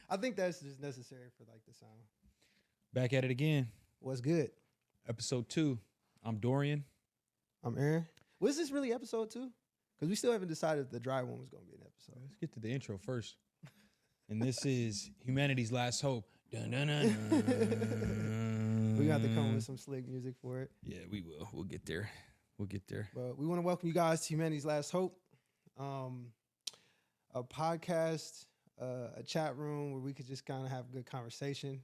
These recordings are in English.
I think that's just necessary for like the sound. Back at it again. What's good? Episode 2. I'm Dorian. I'm Aaron. Was this really episode 2? Because we still haven't decided if the dry one was going to be an episode. Let's get to the intro first. And this is Humanity's Last Hope. Dun, dun, dun, dun. We got to come with some slick music for it. Yeah, we will. We'll get there. But we want to welcome you guys to Humanity's Last Hope, a podcast, a chat room where we could just kind of have good conversation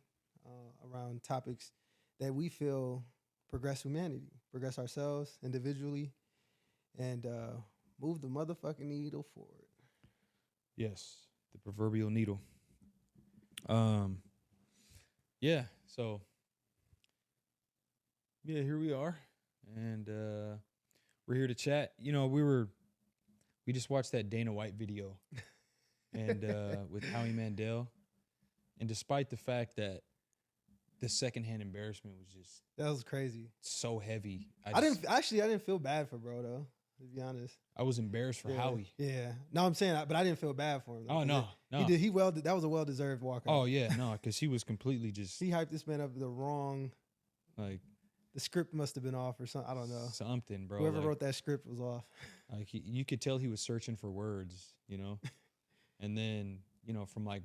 around topics that we feel progress humanity, progress ourselves individually, and move the motherfucking needle forward. Yes, the proverbial needle. Yeah, so, yeah, here we are, and we're here to chat. You know, we just watched that Dana White video, and with Howie Mandel, and despite the fact that the secondhand embarrassment was just That was crazy. so heavy, I didn't feel bad for bro though, to be honest. I was embarrassed for Howie. Yeah. No, I'm saying, but I didn't feel bad for him. Oh no. That was a well-deserved walkout. Oh yeah, no, because he was completely just He hyped this man up the wrong. like The script must have been off or something. I don't know. something, bro. Whoever like, wrote that script was off. Like you could tell he was searching for words, you know. And then from like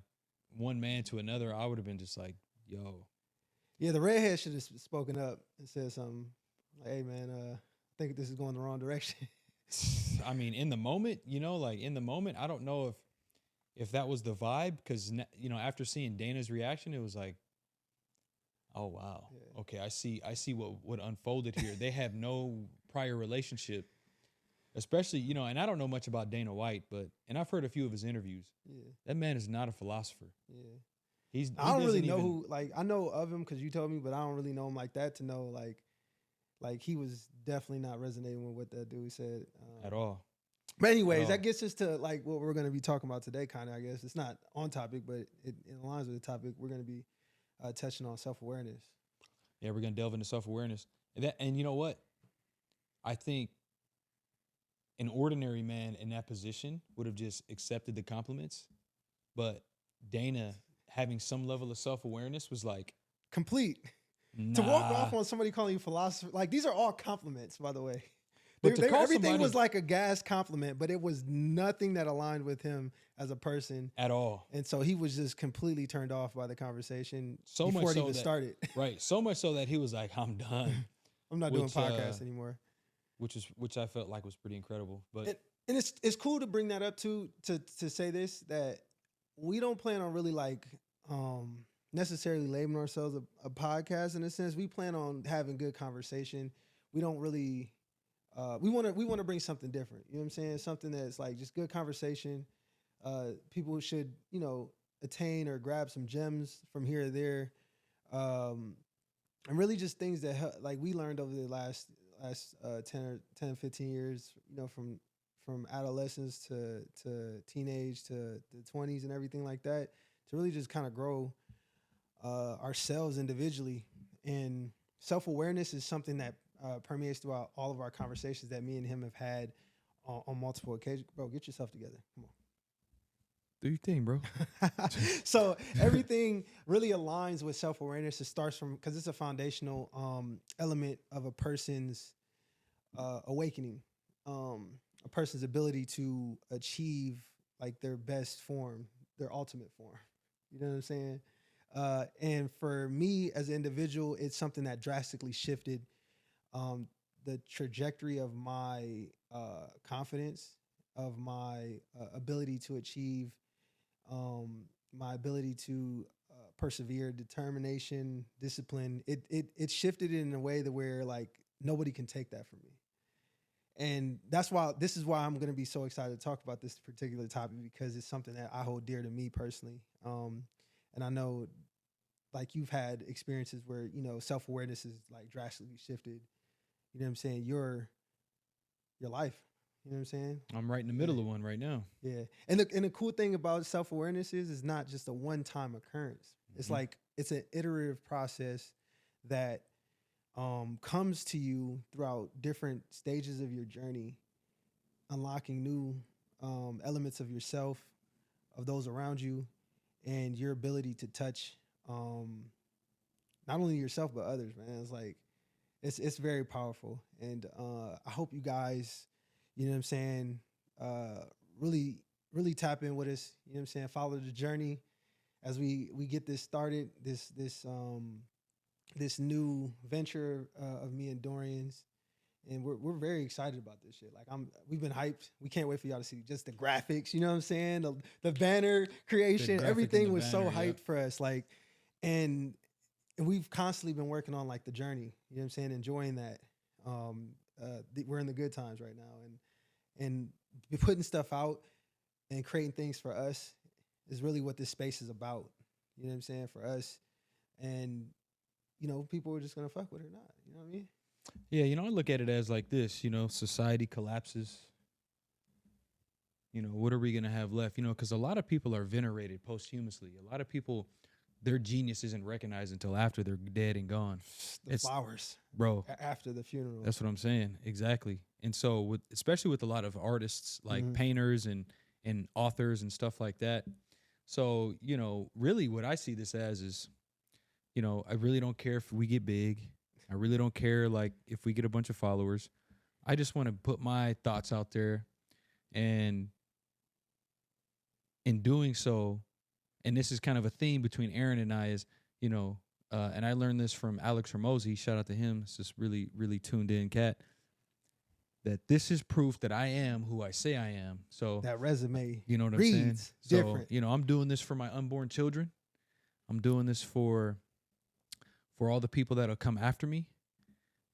one man to another, I would have been just like, yo. Yeah, the redhead should have spoken up and said something like, "Hey man, I think this is going the wrong direction." I mean, in the moment, I don't know if that was the vibe, because after seeing Dana's reaction, it was like, oh wow, Yeah. okay, I see what unfolded here. They have no prior relationship, especially and I don't know much about Dana White, and I've heard a few of his interviews. Yeah, That man is not a philosopher. yeah. He I don't really doesn't know even- who. Like, I know of him because you told me, but I don't really know him like that to know like he was definitely not resonating with what that dude said at all. But anyways, all. that gets us to like what we're going to be talking about today. Kind of, I guess it's not on topic, but it aligns with the topic. We're going to be touching on self-awareness. Yeah, we're gonna delve into self-awareness, and you know what? I think an ordinary man in that position would have just accepted the compliments, but Dana, having some level of self-awareness, was like, Complete. nah. To walk off on somebody calling you philosopher, like these are all compliments, by the way. But to call Everything somebody- was like a gas compliment, but it was nothing that aligned with him as a person. at all. And so he was just completely turned off by the conversation So before much it so even that- started. Right, so much so that he was like, I'm done, I'm not doing Which, podcasts anymore. which I felt like was pretty incredible. But And it's cool to bring that up too, to say this, that we don't plan on really like necessarily labeling ourselves a podcast in a sense. We plan on having good conversation. We don't really we want to bring something different. You know what I'm saying? Something that's like just good conversation. People should, attain or grab some gems from here or there. And really just things that like we learned over the last 10, 15 years, from adolescence to teenage to the 20s and everything like that, to really just kind of grow ourselves individually. And self-awareness is something that permeates throughout all of our conversations that me and him have had on multiple occasions. Bro, get yourself together. Come on. do your thing, bro. So everything really aligns with self-awareness. It starts from, because it's a foundational element of a person's awakening, a person's ability to achieve like their best form, their ultimate form. You know what I'm saying? And for me as an individual, it's something that drastically shifted the trajectory of my confidence, of my ability to achieve, my ability to persevere, determination, discipline. It shifted in a way that where like nobody can take that from me. And this is why I'm going to be so excited to talk about this particular topic, because it's something that I hold dear to me personally. And I know like you've had experiences where, self-awareness is like drastically shifted, you know what I'm saying, your life. You know what I'm saying? I'm right in the middle of one right now. Yeah. And the cool thing about self-awareness is it's not just a one-time occurrence. It's Mhm. like it's an iterative process that comes to you throughout different stages of your journey, unlocking new elements of yourself, of those around you, and your ability to touch not only yourself but others, man. It's like it's very powerful, and I hope you guys, you know what I'm saying, really tap in with us. You know what I'm saying, follow the journey as we get this started. This new venture of me and Dorian's, and we're very excited about this shit. Like we've been hyped. We can't wait for y'all to see just the graphics. You know what I'm saying, the banner creation, everything was so hyped for us. Like, and we've constantly been working on like the journey. You know what I'm saying, enjoying that. We're in the good times right now, and putting stuff out and creating things for us is really what this space is about. You know what I'm saying, for us, and you know, people are just gonna fuck with it or not. You know what I mean? Yeah, you know, I look at it as like this. You know, society collapses. You know, what are we gonna have left? You know, because a lot of people are venerated posthumously. A lot of people, their genius isn't recognized until after they're dead and gone. It's flowers, bro, after the funeral. That's what I'm saying. Exactly. And so, especially with a lot of artists, like painters and authors and stuff like that. So, you know, really what I see this as is, you know, I really don't care if we get big. I really don't care, like, if we get a bunch of followers. I just want to put my thoughts out there. And in doing so, and this is kind of a theme between Aaron and I, is, you know, and I learned this from Alex Ramosi. Shout out to him. It's just really, really tuned in cat. That this is proof that I am who I say I am. So that resume, you know what I'm saying? So, you know, I'm doing this for my unborn children. I'm doing this for all the people that'll come after me.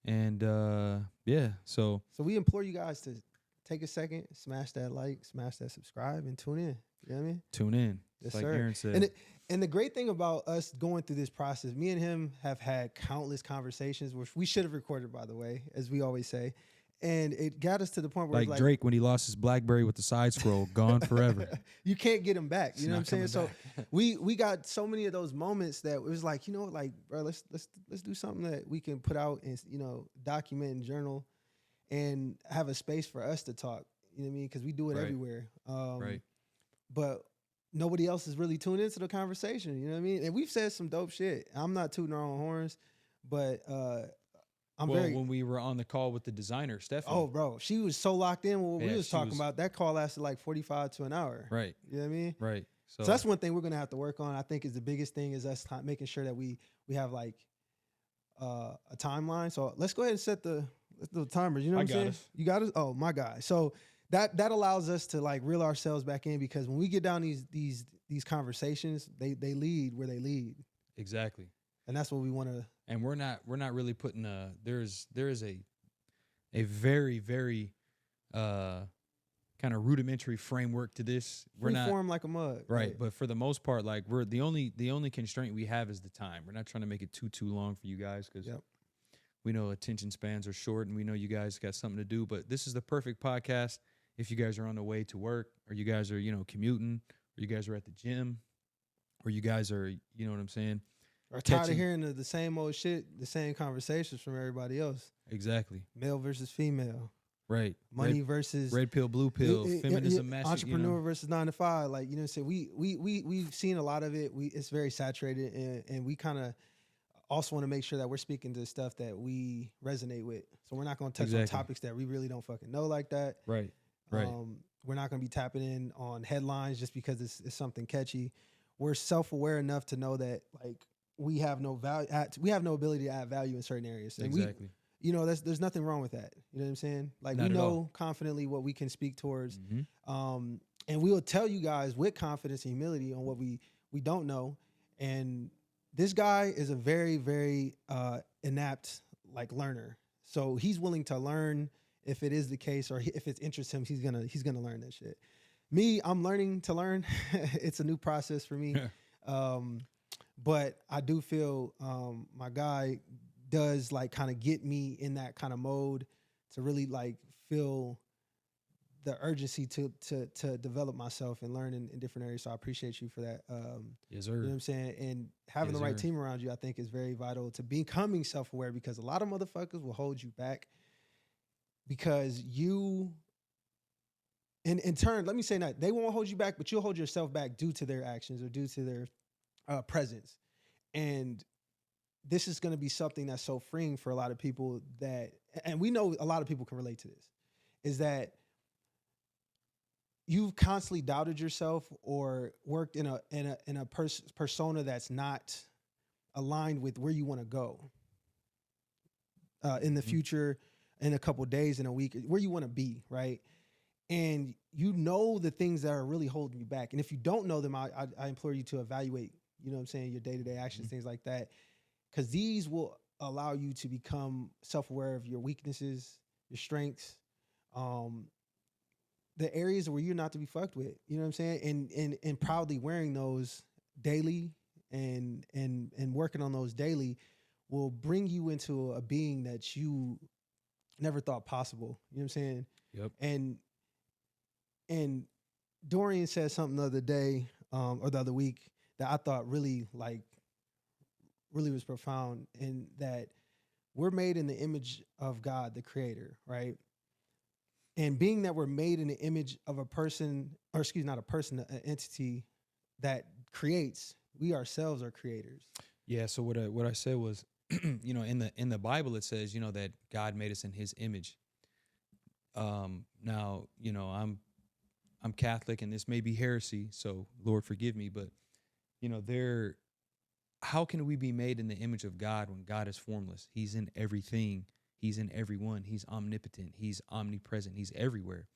And yeah, so we implore you guys to take a second, smash that like, smash that subscribe, and tune in. You know what I mean? Tune in. Yes, like sir. Aaron said. And the great thing about us going through this process, me and him have had countless conversations, which we should have recorded, by the way, as we always say. And it got us to the point where like Drake when he lost his BlackBerry with the side scroll, gone forever. You can't get him back. You know what I'm saying? So we got so many of those moments that it was like, you know, like, bro, let's do something that we can put out and, you know, document and journal and have a space for us to talk. You know what I mean? Because we do it everywhere. Right. But nobody else is really tuned into the conversation. You know what I mean? And we've said some dope shit. I'm not tooting our own horns, but when we were on the call with the designer, Stephanie. Oh, bro, she was so locked in with what we was talking about. That call lasted like 45 to an hour. Right. You know what I mean? Right. So that's one thing we're gonna have to work on. I think is the biggest thing is us making sure that we have like a timeline. So let's go ahead and set the timers. You know what I'm saying? You got us. Oh my God. So that allows us to like reel ourselves back in, because when we get down these conversations, they lead where they lead. Exactly. And that's what we want to. And we're not really putting there is a very, very kind of rudimentary framework to this. We're not form like a mug. Right. But for the most part, like we're the only constraint we have is the time. We're not trying to make it too long for you guys, because we know attention spans are short and we know you guys got something to do. But this is the perfect podcast if you guys are on the way to work, or you guys are, you know, commuting, or you guys are at the gym, or you guys are, you know what I'm saying, or tired of hearing the same old shit, the same conversations from everybody else. Exactly. Male versus female. Right. Money versus red pill, blue pill, feminism, entrepreneur versus 9 to 5. Like, you know, so we've seen a lot of it. It's very saturated, and we kind of also want to make sure that we're speaking to stuff that we resonate with. So we're not going to touch on topics that we really don't fucking know like that. Right. Right. We're not going to be tapping in on headlines just because it's something catchy. We're self-aware enough to know that, like, we have no value. We have no ability to add value in certain areas. And exactly. You know, there's nothing wrong with that. You know what I'm saying? Like, we know confidently what we can speak towards. And we will tell you guys with confidence and humility on what we don't know. And this guy is a very, very inept, like, learner. So he's willing to learn if it is the case, or if it interests him, he's gonna learn that shit. Me, I'm learning to learn. It's a new process for me. But I do feel my guy does, like, kind of get me in that kind of mode to really, like, feel the urgency to develop myself and learn in different areas. So I appreciate you for that. Yes, sir. You know what I'm saying? And having the right team around you, I think, is very vital to becoming self-aware, because a lot of motherfuckers will hold you back because you in turn, let me say that they won't hold you back, but you'll hold yourself back due to their actions or due to their presence. And this is going to be something that's so freeing for a lot of people that, and we know a lot of people can relate to this, is that you've constantly doubted yourself or worked in a persona that's not aligned with where you want to go in the future, in a couple of days, in a week, where you want to be, right? And you know the things that are really holding you back. And if you don't know them, I implore you to evaluate, you know what I'm saying, your day-to-day actions, things like that, because these will allow you to become self-aware of your weaknesses, your strengths, the areas where you're not to be fucked with, you know what I'm saying? And proudly wearing those daily and working on those daily will bring you into a being that you never thought possible. You know what I'm saying? Yep. And Dorian said something the other day, or the other week, that I thought really was profound, in that we're made in the image of God, the creator, right? And being that we're made in the image of a person, or excuse me, not a person, an entity that creates, we ourselves are creators. Yeah. So what I said was, you know, in the Bible it says, you know, that God made us in His image. Now, you know, I'm Catholic, and this may be heresy, so Lord forgive me, but you know, how can we be made in the image of God when God is formless? He's in everything. He's in everyone. He's omnipotent. He's omnipresent. He's everywhere.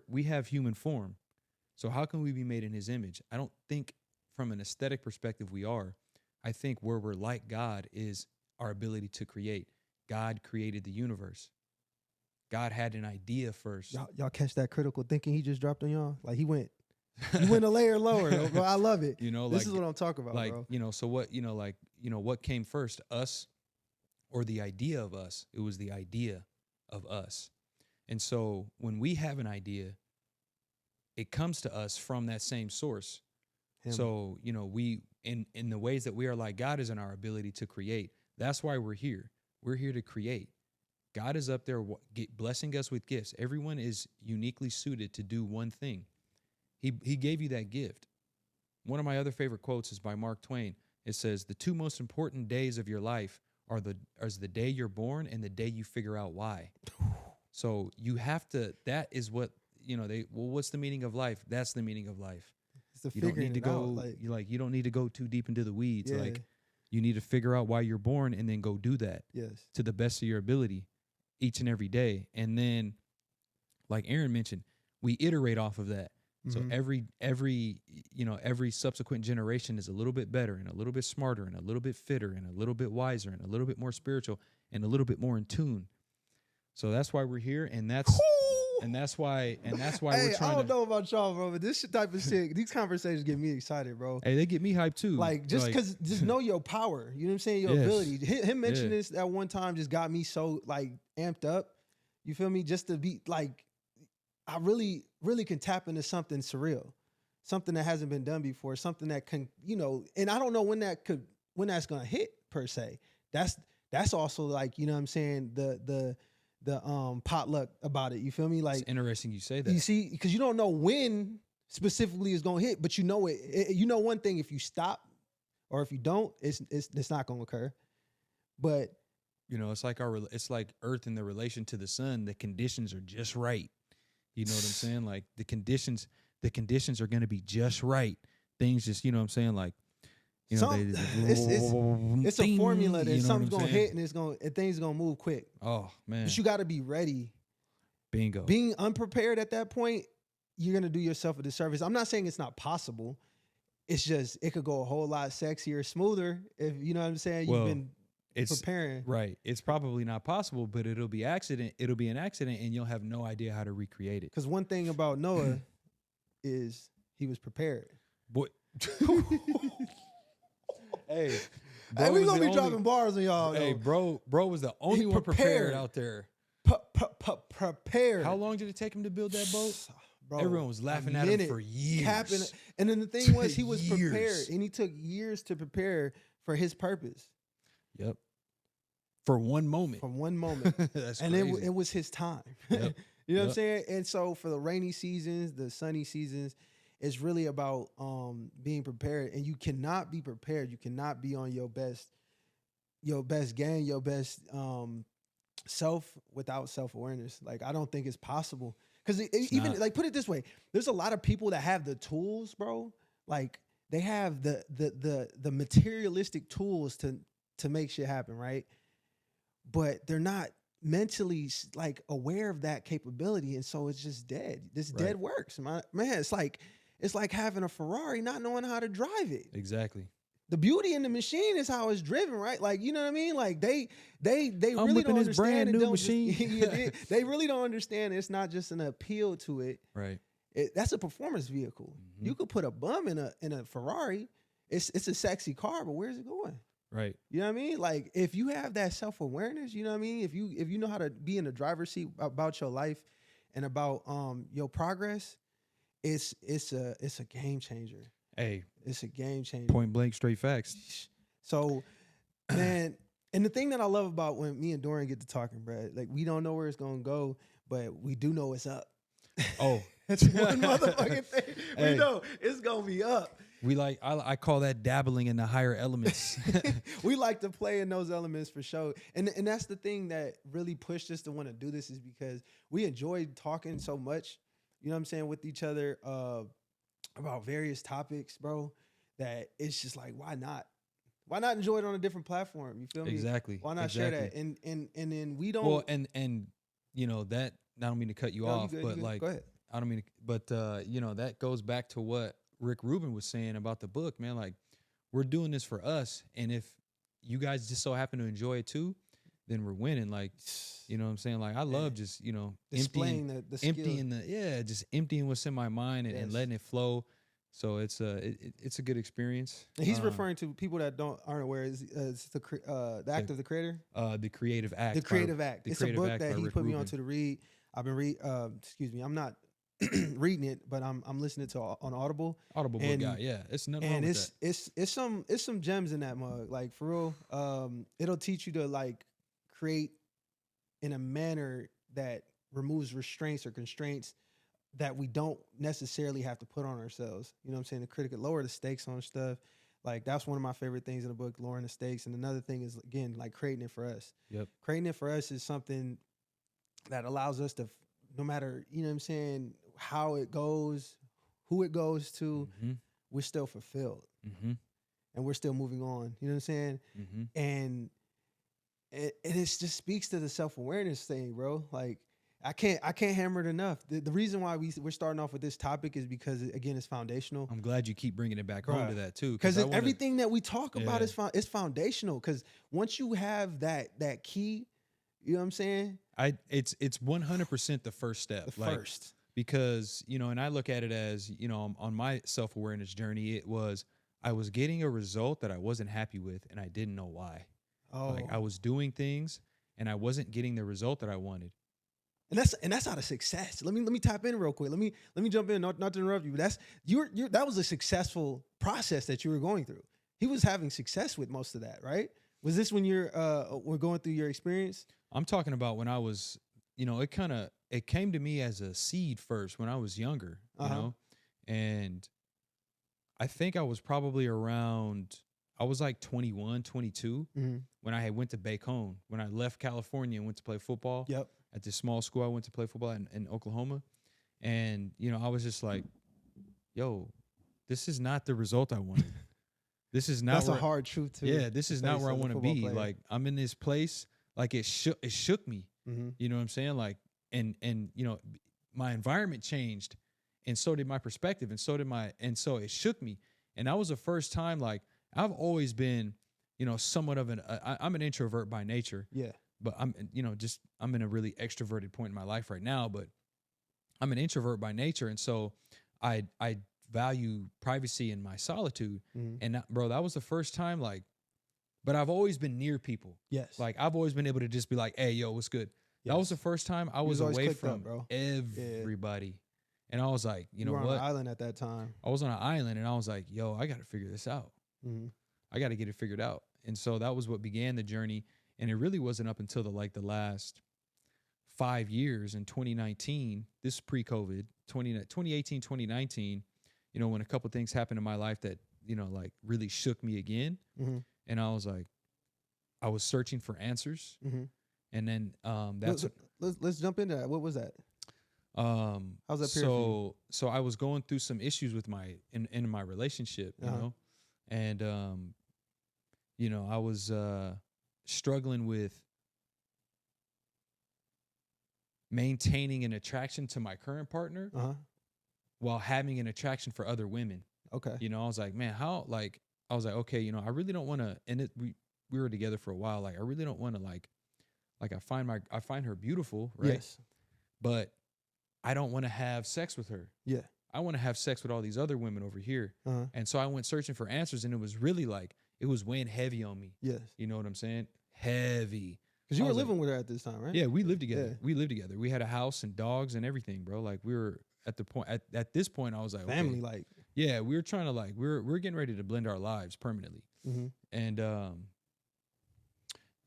We have human form. So how can we be made in His image? I don't think from an aesthetic perspective we are. I think where we're like God is our ability to create. God created the universe. God had an idea first. Y'all catch that critical thinking he just dropped on y'all? Like he went a layer lower. Bro, I love it. You know, this is what I'm talking about, like, bro. you know, so what, you know, like, you know, what came first, us or the idea of us? It was the idea of us. And so when we have an idea, it comes to us from that same source. Him. So, you know, we, in the ways that we are like God is in our ability to create. That's why we're here. We're here to create. God is up there blessing us with gifts. Everyone is uniquely suited to do one thing. He gave you that gift. One of my other favorite quotes is by Mark Twain. It says, "The two most important days of your life are the day you're born and the day you figure out why." So you have to, that is what, you know, what's the meaning of life? That's the meaning of life. You don't need to go, you don't need to go too deep into the weeds. Yeah. Like, you need to figure out why you're born and then go do that. Yes. To the best of your ability each and every day. And then, like Aaron mentioned, we iterate off of that. So every subsequent generation is a little bit better and a little bit smarter and a little bit fitter and a little bit wiser and a little bit more spiritual and a little bit more in tune. So that's why we're here, and that's why hey, we're trying. I don't know about y'all, bro, but this type of shit, these conversations get me excited, bro. Hey, they get me hyped too. Like, just know your power. You know what I'm saying? Your ability. Him mentioning this at one time just got me so like amped up. You feel me? Just to be like, I really, really can tap into something surreal, something that hasn't been done before, something that can, you know, and I don't know when that's gonna hit per se. That's also like, you know what I'm saying, the potluck about it. You feel me? Like, it's interesting you say that. You see, because you don't know when specifically it's gonna hit, but you know it. You know one thing: if you stop or if you don't, it's not gonna occur. But you know, it's like it's like Earth in the relation to the sun. The conditions are just right. You know what I'm saying? Like the conditions are going to be just right. Things just, you know what I'm saying? Like, you know, it's a formula that something's going to hit and things going to move quick. Oh, man. But you got to be ready. Bingo. Being unprepared at that point, you're going to do yourself a disservice. I'm not saying it's not possible. It's just, it could go a whole lot sexier, smoother if, you know what I'm saying, you've been preparing. Right. It's probably not possible, but it'll be an accident, and you'll have no idea how to recreate it. Because one thing about Noah is he was prepared. Boy. Hey, we're going to be dropping bars on y'all. Hey, bro was the only one prepared out there. Prepared. How long did it take him to build that boat? Bro, everyone was laughing at him for years. And then the thing was, he was prepared, and he took years to prepare for his purpose. Yep. For one moment. That's crazy. It was his time. Yep. You know what I'm saying? And so for the rainy seasons, the sunny seasons, it's really about being prepared. And you cannot be prepared. You cannot be on your best game, your best self without self-awareness. Like, I don't think it's possible. Because even not. like, put it this way, there's a lot of people that have the tools, bro. Like, they have the materialistic tools to make shit happen, right? But they're not mentally like aware of that capability, and so it's just dead. This dead works, man. It's like having a Ferrari not knowing how to drive it. Exactly. The beauty in the machine is how it's driven, right? Like, you know what I mean? Like they I'm really don't this brand understand new machine. They really don't understand it's not just an appeal to it. Right. That's a performance vehicle. Mm-hmm. You could put a bum in a Ferrari. It's a sexy car, but where's it going? Right. You know what I mean? Like, if you have that self-awareness, you know what I mean? If you know how to be in the driver's seat about your life and about your progress, it's a game changer. Hey, it's a game changer. Point blank, straight facts. So, man, and the thing that I love about when me and Dorian get to talking, bro, like, we don't know where it's gonna go, but we do know it's up. Oh, that's one motherfucking thing. We know it's gonna be up. We like, I call that dabbling in the higher elements. We like to play in those elements for sure. And that's the thing that really pushed us to want to do this, is because we enjoyed talking so much, you know what I'm saying, with each other about various topics, bro, that it's just like, why not? Why not enjoy it on a different platform? You feel me? Exactly. Why not share that? And then we don't. Well, and you know, that, I don't mean to cut you off, but like, go ahead. I don't mean to, but you know, that goes back to what Rick Rubin was saying about the book, man. Like, we're doing this for us, and if you guys just so happen to enjoy it too, then we're winning. Like, you know what I'm saying? Like, I love just, you know, displaying just emptying what's in my mind and letting it flow. So it's a good experience. And he's referring to people that aren't aware. It's the act of the creator. The Creative Act. The Creative Act. It's a book that he put me on to read. I've been I'm not reading it, but I'm listening to on Audible. Audible book guy, yeah. It's nothing wrong with that. It's some gems in that mug, like, for real. It'll teach you to, like, create in a manner that removes restraints or constraints that we don't necessarily have to put on ourselves. You know what I'm saying? The critical lower the stakes on stuff. Like, that's one of my favorite things in the book, lowering the stakes. And another thing is, again, like, creating it for us. Yep. Creating it for us is something that allows us to, no matter, you know what I'm saying, how it goes, who it goes to, we're still fulfilled. And we're still moving on. You know what I'm saying? And it just speaks to the self-awareness thing, bro. Like, I can't hammer it enough. The reason why we're starting off with this topic is because, again, it's foundational. I'm glad you keep bringing it back home to that too. Because everything that we talk about is foundational. Because once you have that key, you know what I'm saying? It's 100% the first step. First. Because, you know, and I look at it as, you know, on my self-awareness journey, I was getting a result that I wasn't happy with, and I didn't know why. Oh. Like, I was doing things and I wasn't getting the result that I wanted. And that's out of success. Let me tap in real quick. Let me jump in, not to interrupt you, but that was a successful process that you were going through. He was having success with most of that, right? Was this when we're going through your experience? I'm talking about when I was, you know, it came to me as a seed first when I was younger, you know, and I think I was probably I was like 21, 22 when I had went to Bacone, when I left California and went to play football. Yep. At this small school I went to play football in Oklahoma. And, you know, I was just like, yo, this is not the result I wanted. This is not That's a hard truth too. Yeah, this is not where I want to be. Player. Like, I'm in this place, like, it shook me. You know what I'm saying? Like, and you know, my environment changed, and so did my perspective, and so it shook me. And that was the first time, like, I've always been, you know, somewhat of I'm an introvert by nature. Yeah. But I'm in a really extroverted point in my life right now, but I'm an introvert by nature. And so I value privacy and my solitude. And bro, that was the first time, like, but I've always been near people. Yes. Like, I've always been able to just be like, hey, yo, what's good? Yes. That was the first time I was away from everybody. Yeah. And I was like, you know what? You were on an island at that time. I was on an island, and I was like, yo, I got to figure this out. I got to get it figured out. And so that was what began the journey. And it really wasn't up until the last 5 years in 2019, this is pre-COVID, 2018, 2019, you know, when a couple things happened in my life that, you know, like really shook me again. Mm-hmm. And I was like, I was searching for answers. Mm-hmm. And then let's jump into that. What was that? How's that period for you? So I was going through some issues with in my relationship, you know, and you know, I was struggling with maintaining an attraction to my current partner while having an attraction for other women. Okay. You know, I was like, man, how, like, I was like, okay, you know, I really don't want to, and we were together for a while. Like, I really don't want to like I find her beautiful, right? Yes. But I don't want to have sex with her. Yeah. I want to have sex with all these other women over here. And so I went searching for answers, and it was really like, it was weighing heavy on me. Yes. You know what I'm saying? Heavy. Because you were living with her at this time, right? Yeah, we lived together. Yeah. We lived together. We had a house and dogs and everything, bro. Like, we were at the point, at this point, I was like, family, okay. like. Yeah, we were trying to like, we're getting ready to blend our lives permanently. And,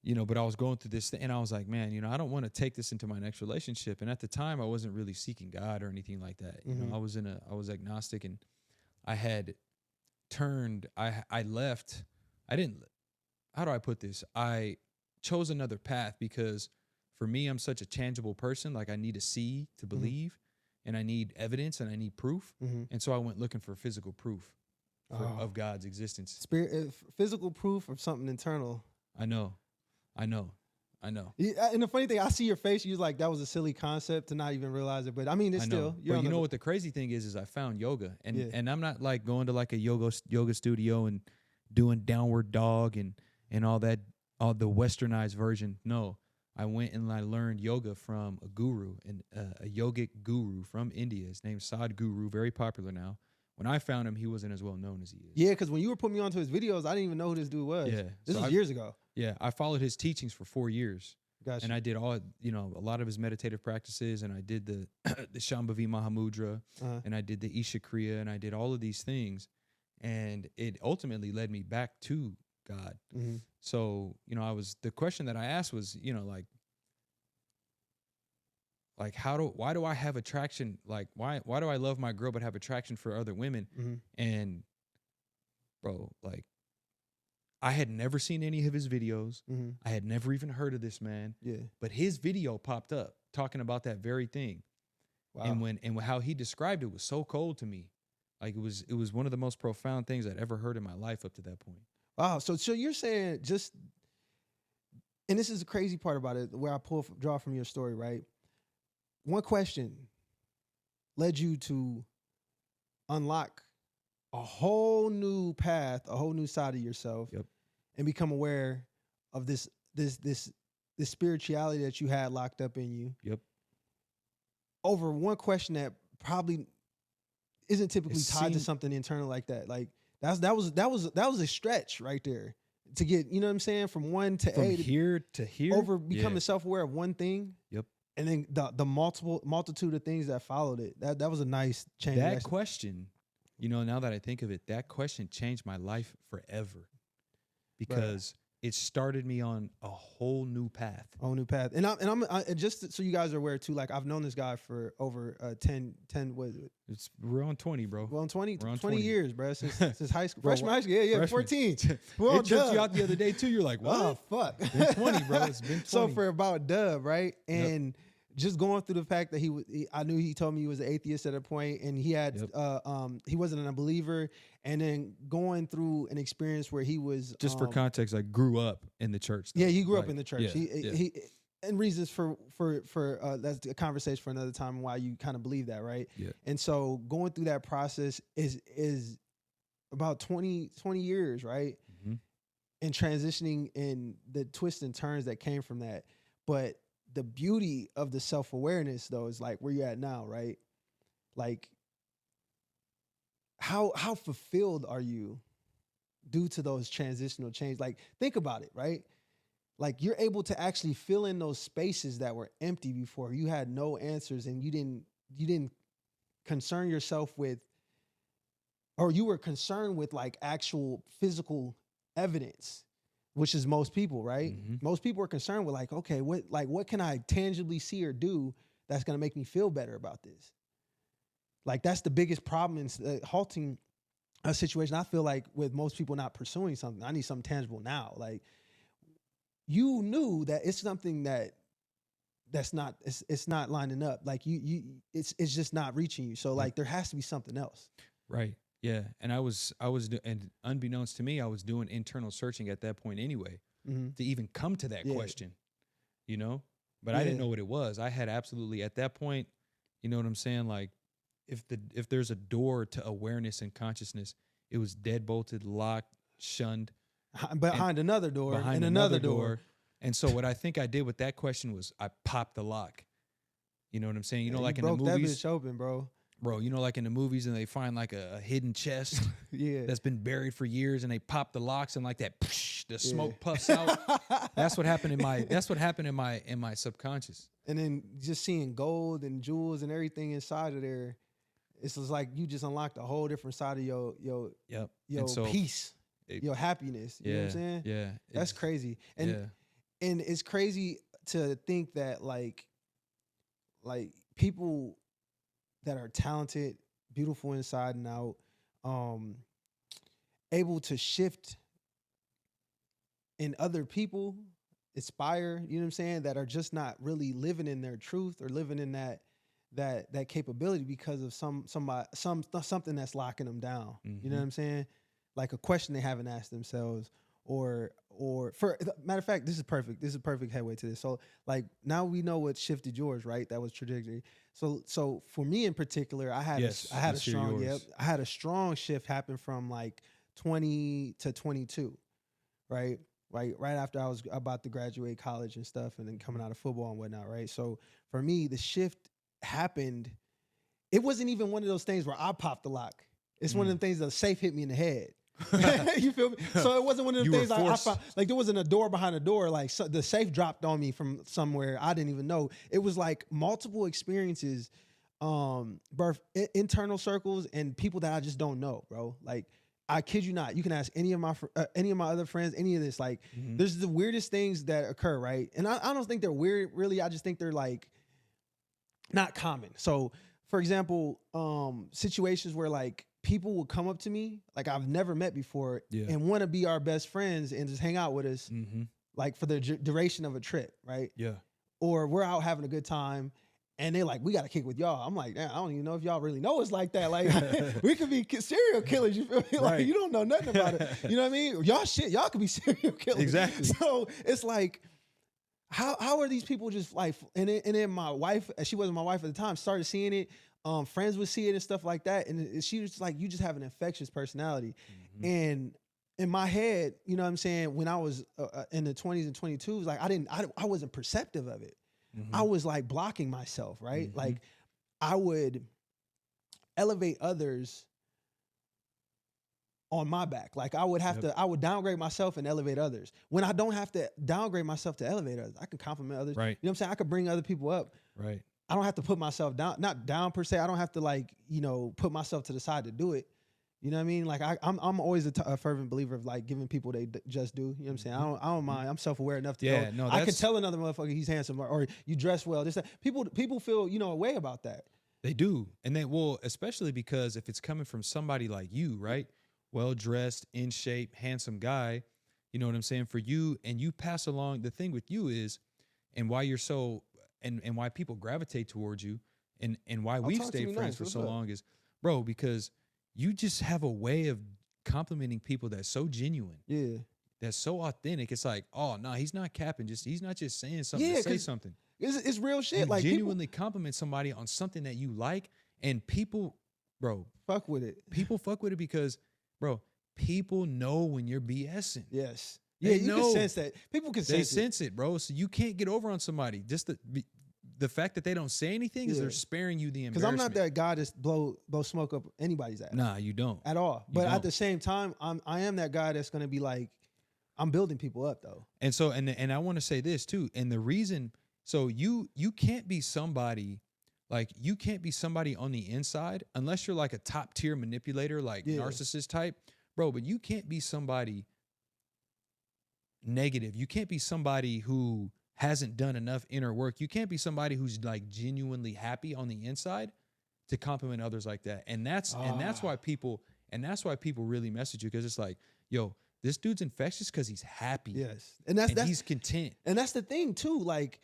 you know, but I was going through this thing, and I was like, man, you know, I don't want to take this into my next relationship. And at the time, I wasn't really seeking God or anything like that. You know, I was agnostic, and I had turned, I left, I didn't, how do I put this? I chose another path because for me, I'm such a tangible person. Like, I need to see to believe, and I need evidence, and I need proof. And so I went looking for physical proof of God's existence. Spirit, physical proof of something internal. I know. Yeah, and the funny thing, I see your face. You're like, that was a silly concept to not even realize it. But I mean, it's still. But you know what the crazy thing is I found yoga, and I'm not like going to like a yoga studio and doing downward dog and all that, all the westernized version. No, I went and I learned yoga from a guru, and a yogic guru from India. His name's Sadhguru, very popular now. When I found him, he wasn't as well known as he is. Yeah, because when you were putting me onto his videos, I didn't even know who this dude was. Yeah, this was years ago. Yeah, I followed his teachings for 4 years. Gotcha. And I did all, you know, a lot of his meditative practices, and I did the Shambhavi Mahamudra, and I did the Isha Kriya, and I did all of these things, and it ultimately led me back to God. So, you know, the question that I asked was, you know, like why do I have attraction? Like, why do I love my girl but have attraction for other women? And bro, like, I had never seen any of his videos. I had never even heard of this man. Yeah. But his video popped up talking about that very thing. Wow. And how he described it was so cold to me. Like, it was one of the most profound things I'd ever heard in my life up to that point. Wow. So you're saying just, and this is the crazy part about it, where I draw from your story, right? One question led you to unlock a whole new path, a whole new side of yourself, and become aware of this spirituality that you had locked up in you. Over one question that probably isn't typically tied to something internal like that. Like, that was a stretch right there to get, you know what I'm saying, from one to from A here to here, over becoming self-aware of one thing. And then the multitude of things that followed it. That was a nice change. That question, you know, now that I think of it, that question changed my life forever, because it started me on a whole new path. And I'm just so you guys are aware too, like, I've known this guy for over 10 what is it? We're on 20, bro. We're on 20 years, bro, since high school. Bro, freshman high school. Yeah, 14. It tripped you out the other day too. You're like, what? Oh, fuck. It's been 20, bro. It's been 20. So for about Dub, right? And just going through the fact that I knew he told me he was an atheist at a point, and he had he wasn't a believer, and then going through an experience where he was just for context, I grew up in the church. Yeah, he grew up in the church. He and reasons for that's a conversation for another time why you kind of believe that, right? Yeah. And so going through that process is about 20 years, right? And transitioning in the twists and turns that came from that, but the beauty of the self-awareness, though, is like where you're at now, right? Like, how fulfilled are you due to those transitional changes? Like, think about it, right? Like, you're able to actually fill in those spaces that were empty before. You had no answers, and you didn't concern yourself with, or you were concerned with like actual physical evidence. which is most people, right? Mm-hmm. Most people are concerned with like, okay, what can I tangibly see or do that's going to make me feel better about this? Like that's the biggest problem in halting a situation. I feel like with most people not pursuing something, I need something tangible now. Like you knew that it's something that's not it's not lining up. Like it's just not reaching you. So like there has to be something else. Right. Yeah. And and unbeknownst to me, I was doing internal searching at that point anyway, to even come to that question, you know, but I didn't know what it was. I had absolutely at that point, you know what I'm saying? Like if there's a door to awareness and consciousness, it was deadbolted, locked, shunned behind another door behind and another door. And so what I think I did with that question was I popped the lock. You know what I'm saying? You know, like in the movies, that bitch open, bro. You know, like in the movies, and they find like a hidden chest that's been buried for years, and they pop the locks, and like that, the smoke puffs out. That's what happened in my subconscious. And then just seeing gold and jewels and everything inside of there, it's just like you just unlocked a whole different side of your peace, your happiness. You know what I'm saying? Yeah, that's crazy. And it's crazy to think that like people that are talented, beautiful inside and out, able to shift in other people, inspire, you know what I'm saying, that are just not really living in their truth or living in that capability because of something that's locking them down. You know what I'm saying? Like a question they haven't asked themselves, or for matter of fact, this is perfect. This is a perfect headway to this. So like now we know what shifted yours, right? That was trajectory. So for me in particular, I had a strong shift happen from like 20 to 22, right? Right after I was about to graduate college and stuff, and then coming out of football and whatnot, right? So for me, the shift happened. It wasn't even one of those things where I popped the lock. It's one of them things that the safe hit me in the head. You feel me? So it wasn't one of the things like I found, like there wasn't a door behind a door. Like the safe dropped on me from somewhere I didn't even know. It was like multiple experiences, birth internal circles and people that I just don't know, bro. Like I kid you not. You can ask any of my other friends, any of this. Like there's the weirdest things that occur, right? And I don't think they're weird, really. I just think they're like not common. So for example, situations where like people will come up to me like I've never met before and want to be our best friends and just hang out with us like for the duration of a trip, right? Yeah. Or we're out having a good time and they're like, we got to kick with y'all. I'm like, I don't even know if y'all really know us like that. Like we could be serial killers, you feel me? Like you don't know nothing about it. You know what I mean? Y'all could be serial killers. Exactly. So it's like, how are these people just like, and then my wife, she wasn't my wife at the time, started seeing it. Friends would see it and stuff like that. And she was like, you just have an infectious personality. And in my head, you know what I'm saying? When I was in the 20s and 22s, like I wasn't perceptive of it. I was like blocking myself, right? Like I would elevate others on my back. Like I would I would downgrade myself and elevate others. When I don't have to downgrade myself to elevate others, I can compliment others. Right. You know what I'm saying? I could bring other people up. Right. I don't have to put myself down, not down per se. I don't have to like, put myself to the side to do it. You know what I mean? Like I'm always a fervent believer of like giving people they just do. You know what I'm saying? I don't mind. I'm self-aware enough to know. I can tell another motherfucker he's handsome or you dress well. This, that. People feel, a way about that. They do. And especially because if it's coming from somebody like you, right? Well-dressed, in shape, handsome guy, you know what I'm saying? For you, and you pass along, the thing with you is, and why you're so, and why people gravitate towards you, and why we've stayed friends for so long is, bro, because you just have a way of complimenting people that's so genuine. Yeah. That's so authentic. It's like, oh, no, he's not capping. He's not just saying something to say something. It's real shit. You like genuinely compliment somebody on something that you like, and people, bro. Fuck with it. People fuck with it because, bro, people know when you're BSing. Yes. Yeah, you can sense that. People can sense it. They sense it, bro. So you can't get over on somebody. Just the fact that they don't say anything is they're sparing you the embarrassment. Because I'm not that guy that's blow smoke up anybody's ass. Nah, you don't. At all. But at the same time, I am that guy that's going to be like, I'm building people up, though. And so, and I want to say this, too. And the reason, so you can't be somebody, like, you can't be somebody on the inside unless you're like a top tier manipulator, like narcissist type. Bro, but you can't be somebody negative. You can't be somebody who hasn't done enough inner work. You can't be somebody who's like genuinely happy on the inside to compliment others like that. And that's why people really message you, because it's like, yo, this dude's infectious because he's happy. Yes. And he's content. And that's the thing too. Like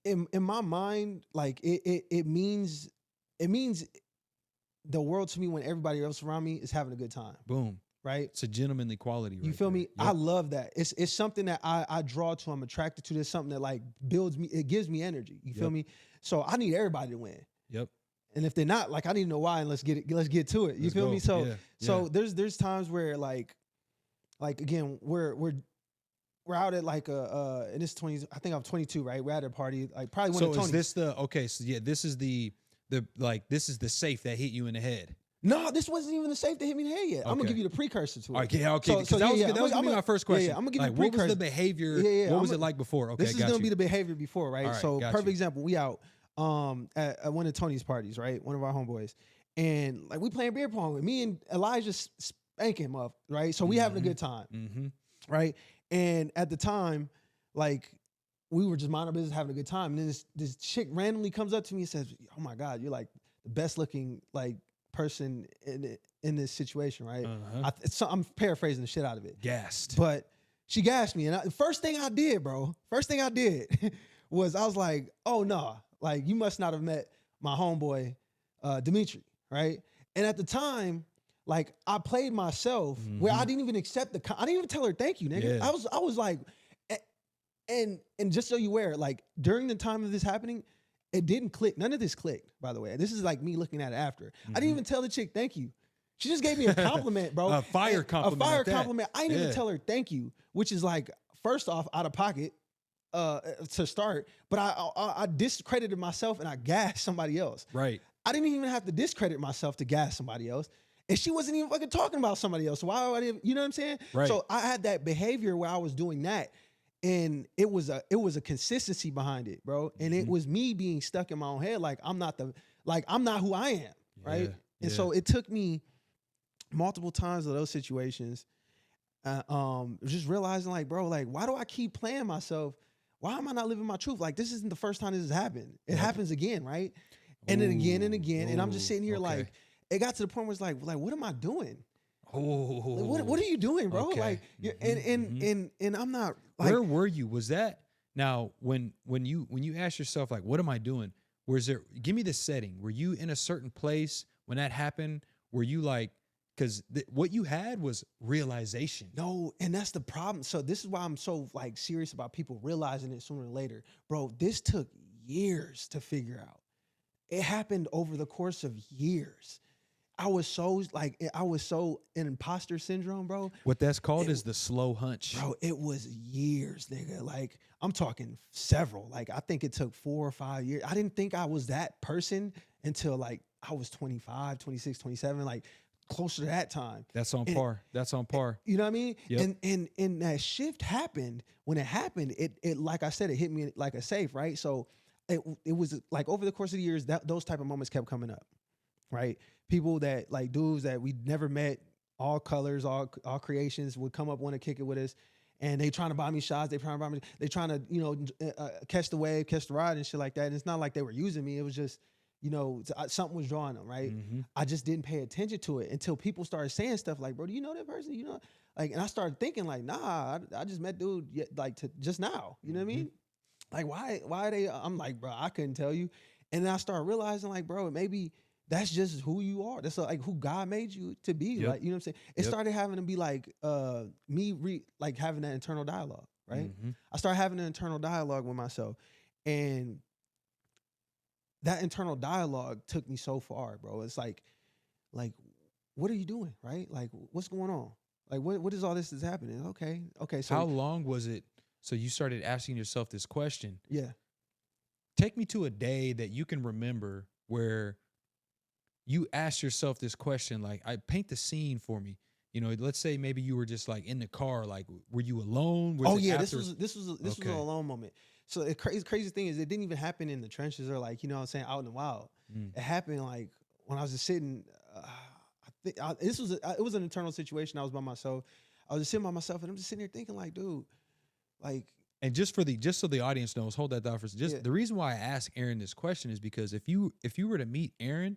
in my mind, like it means the world to me when everybody else around me is having a good time. Boom. Right? It's a gentlemanly quality. You feel me? Yep. I love that. It's something that I draw to, I'm attracted to. There's something that like builds me, it gives me energy. You feel me? So I need everybody to win. Yep. And if they're not, like, I need to know why, and let's get to it. You feel me? So there's times where like again, we're out at like and it's 20, I think I'm 22, right? We're at a party, like probably one of Tony's. So is this this is this is the safe that hit you in the head? No, this wasn't even the safe that hit me in the head yet. Okay. I'm gonna give you the precursor to it. Okay. So that was gonna be my first question. Yeah, I'm gonna give you like, the precursor. What was the behavior? What was it like before? Okay, this is gonna be the behavior before, right? So perfect example. We out at one of Tony's parties, right? One of our homeboys, and like we playing beer pong with me and Elijah spanking him up, right? So we having a good time, right? And at the time, like we were just minding our business, having a good time, and then this chick randomly comes up to me and says, "Oh my God, you're like the best looking like person in this situation," right? I'm paraphrasing the shit out of it. Gassed. But she gassed me. And the first thing I did was I was like, oh, no. Like, you must not have met my homeboy, Dimitri, right? And at the time, like, I played myself where I didn't even accept I didn't even tell her thank you, nigga. Yeah. I was like, and just so you aware, like, during the time of this happening, it didn't click. None of this clicked, by the way. This is like me looking at it after. I didn't even tell the chick thank you. She just gave me a compliment, bro. A fire compliment. A fire compliment. I didn't even tell her thank you, which is like, first off, out of pocket to start. But I discredited myself and I gassed somebody else. Right. I didn't even have to discredit myself to gas somebody else. And she wasn't even fucking talking about somebody else. So why would I, you know what I'm saying? Right. So I had that behavior where I was doing that. And it was a consistency behind it, bro. And it was me being stuck in my own head. Like, I'm not who I am. Right. And so it took me multiple times of those situations, just realizing like, bro, like, why do I keep playing myself? Why am I not living my truth? Like, this isn't the first time this has happened. It happens again. Right. And then again and again. And I'm just sitting here like, it got to the point where it's like, what am I doing? Like, what are you doing, bro? Okay. Like, and I'm not. Like, where were you? Was that now when you ask yourself like, what am I doing? Give me the setting. Were you in a certain place when that happened? Were you like, because what you had was realization. No, and that's the problem. So this is why I'm so like serious about people realizing it sooner or later, bro. This took years to figure out. It happened over the course of years. I was so in imposter syndrome, bro. What that's called is the slow hunch. Bro, it was years, nigga. Like, I'm talking several. Like, I think it took 4 or 5 years. I didn't think I was that person until like I was 25, 26, 27, like closer to that time. That's on par. That's on par. You know what I mean? Yep. And that shift happened. When it happened, it like I said, it hit me like a safe, right? So it was like over the course of the years, those type of moments kept coming up, right? People that like dudes that we never met, all colors, all creations would come up, want to kick it with us, and they trying to buy me shots. They trying to catch the wave, catch the ride, and shit like that. And it's not like they were using me. It was just something was drawing them, right? I just didn't pay attention to it until people started saying stuff like, "Bro, do you know that person?" You know, like, and I started thinking like, "Nah, I just met dude just now." You know what I mean? Like, why are they? I'm like, bro, I couldn't tell you. And then I started realizing like, bro, maybe that's just who you are. That's like who God made you to be. Yep. Like, you know what I'm saying? It started having to be like like having that internal dialogue, right? I started having an internal dialogue with myself. And that internal dialogue took me so far, bro. It's like, what are you doing, right? Like, what's going on? Like, what is all this that's happening? Okay. So how long was it? So you started asking yourself this question. Yeah. Take me to a day that you can remember where you asked yourself this question. Like, I paint the scene for me. You know, let's say maybe you were just like in the car. Like, were you alone? This was an alone moment. So the crazy thing is, it didn't even happen in the trenches or like, you know what I'm saying, out in the wild. It happened like when I was just sitting. It was an internal situation. I was by myself. I was just sitting by myself, and I'm just sitting here thinking, like, dude, like, And just so the audience knows, hold that thought for just the reason why I ask Aaron this question is because if you were to meet Aaron,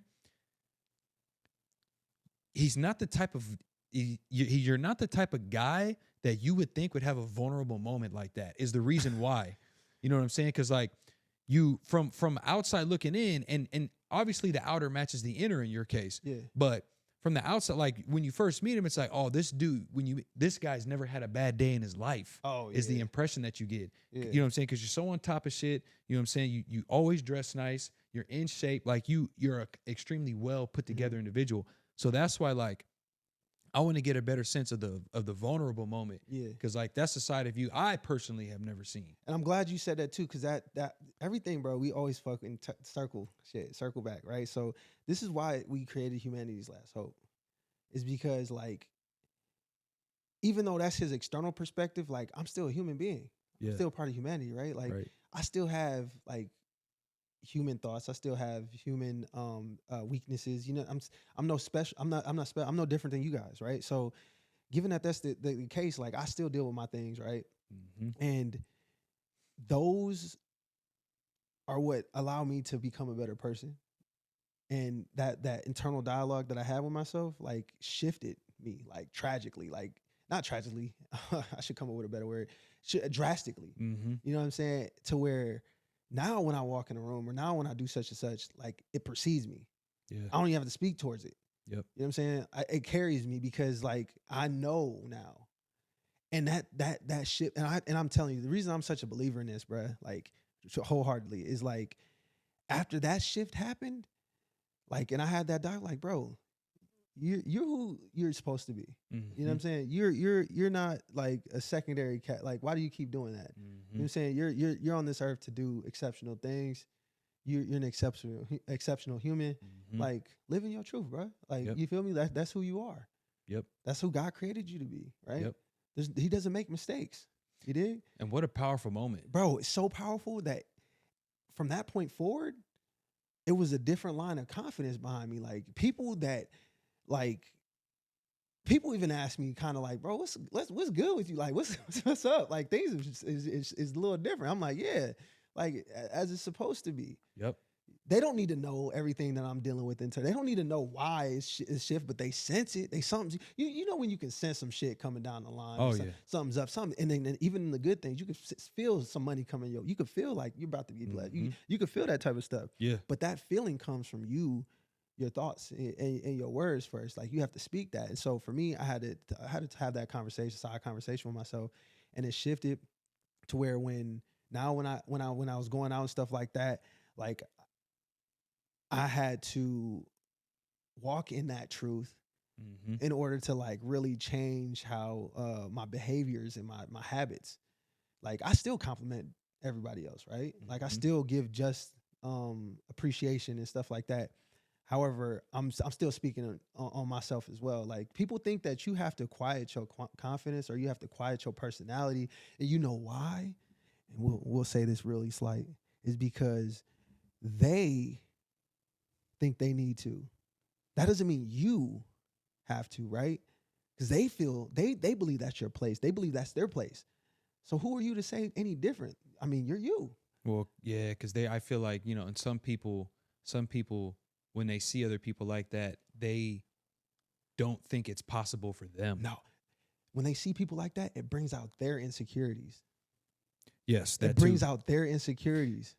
he's not the type of you're not the type of guy that you would think would have a vulnerable moment like that. Is the reason why. You know what I'm saying? Because like you from outside looking in, and obviously the outer matches the inner in your case. Yeah. But from the outside, like when you first meet him, it's like, oh, this dude, this guy's never had a bad day in his life. Oh, is the impression that you get. Yeah. You know what I'm saying? Because you're so on top of shit. You know what I'm saying? You always dress nice. You're in shape. Like you're a extremely well put together individual. So that's why, like, I want to get a better sense of the vulnerable moment. Yeah. Because like that's a side of you I personally have never seen. And I'm glad you said that too, because that everything, bro, we always fucking circle back, right? So this is why we created Humanity's Last Hope, is because like, even though that's his external perspective, like I'm still a human being. Yeah. I'm still part of humanity, right? Like I still have like human thoughts. I still have human weaknesses. You know, I'm no special. I'm no different than you guys, right? So, given that that's the case, like I still deal with my things, right? Mm-hmm. And those are what allow me to become a better person. And that internal dialogue that I had with myself, like shifted me, like tragically, like not tragically. I should come up with a better word. Drastically. Mm-hmm. You know what I'm saying? To where now when I walk in a room or now when I do such and such, like it precedes me. Yeah. I don't even have to speak towards it. Yep. You know what I'm saying? It carries me because like I know now. And that shit, and I'm telling you, the reason I'm such a believer in this, bruh, like wholeheartedly, is like after that shift happened, like, and I had that dialogue, like, bro, you're who you're supposed to be. Mm-hmm. You know what I'm saying? You're not like a secondary cat. Like, why do you keep doing that? Mm-hmm. You know what I'm saying? You're on this earth to do exceptional things. You're an exceptional human. Mm-hmm. Like, live in your truth, bro. Like, you feel me? That's who you are. Yep. That's who God created you to be, right? Yep. He doesn't make mistakes. You dig? And what a powerful moment. Bro, it's so powerful that from that point forward, it was a different line of confidence behind me. Like, people even ask me kind of like, bro, what's good with you? Like, what's up? Like, things is a little different. I'm like, yeah, like as it's supposed to be. Yep. They don't need to know everything that I'm dealing with they don't need to know why it's shift, but they sense it. They something. You know when you can sense some shit coming down the line. Oh yeah. Something's up. And then even in the good things, you can feel some money coming. You can feel like you're about to be blessed. Mm-hmm. You can feel that type of stuff. Yeah. But that feeling comes from you. Your thoughts and your words first. Like you have to speak that. And so for me, I had to have that side conversation with myself, and it shifted to where when I was going out and stuff like that, like I had to walk in that truth in order to like really change how my behaviors and my habits. Like I still compliment everybody else, right? Like I still give just appreciation and stuff like that. However, I'm still speaking on myself as well. Like people think that you have to quiet your confidence or you have to quiet your personality, and you know why? And we'll say this really slight is because they think they need to. That doesn't mean you have to, right? Because they feel they believe that's your place. They believe that's their place. So who are you to say any different? I mean, you're you. Well, yeah, because I feel like, you know, and some people. When they see other people like that, they don't think it's possible for them. No. When they see people like that, it brings out their insecurities. Yes, that brings out their insecurities.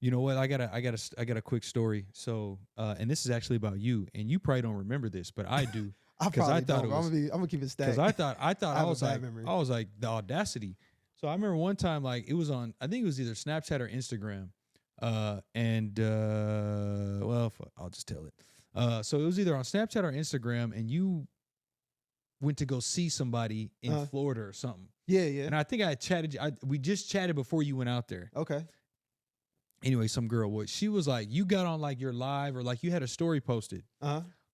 You know what? I got a quick story. So, and this is actually about you, and you probably don't remember this, but I do. I thought it was. I'm gonna keep it stacked. Because I was like the audacity. So I remember one time, like it was on, I think it was either Snapchat or Instagram. I'll just tell it. So it was either on Snapchat or Instagram, and you went to go see somebody in Florida or something. Yeah, yeah. And I think we just chatted before you went out there. Okay. Anyway, some girl she was like, you got on like your live or like you had a story posted.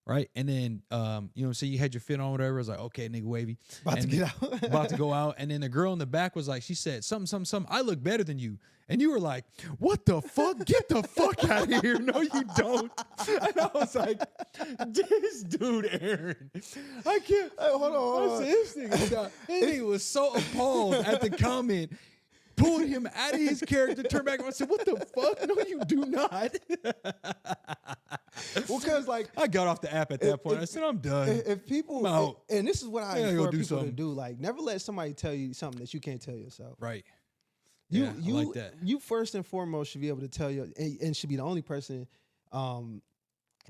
right? And then, so you had your fit on, whatever. I was like, okay, nigga, wavy. About to And get out. about to go out. And then the girl in the back was like, she said, something, I look better than you. And you were like, what the fuck? Get the fuck out of here. No, you don't. And I was like, this dude, Aaron, I can't. Hey, hold on. I said, this nigga was so appalled at the comment. Pulled him out of his character, turned back and I said, what the fuck? No, you do not. Well, because like I got off the app at that point. I said, I'm done. If people, I'm out. and this is what I Yeah, implore go do people to something. do, like never let somebody tell you something that you can't tell yourself. Right. You Yeah, I like that. You first and foremost should be able to tell you, and should be the only person to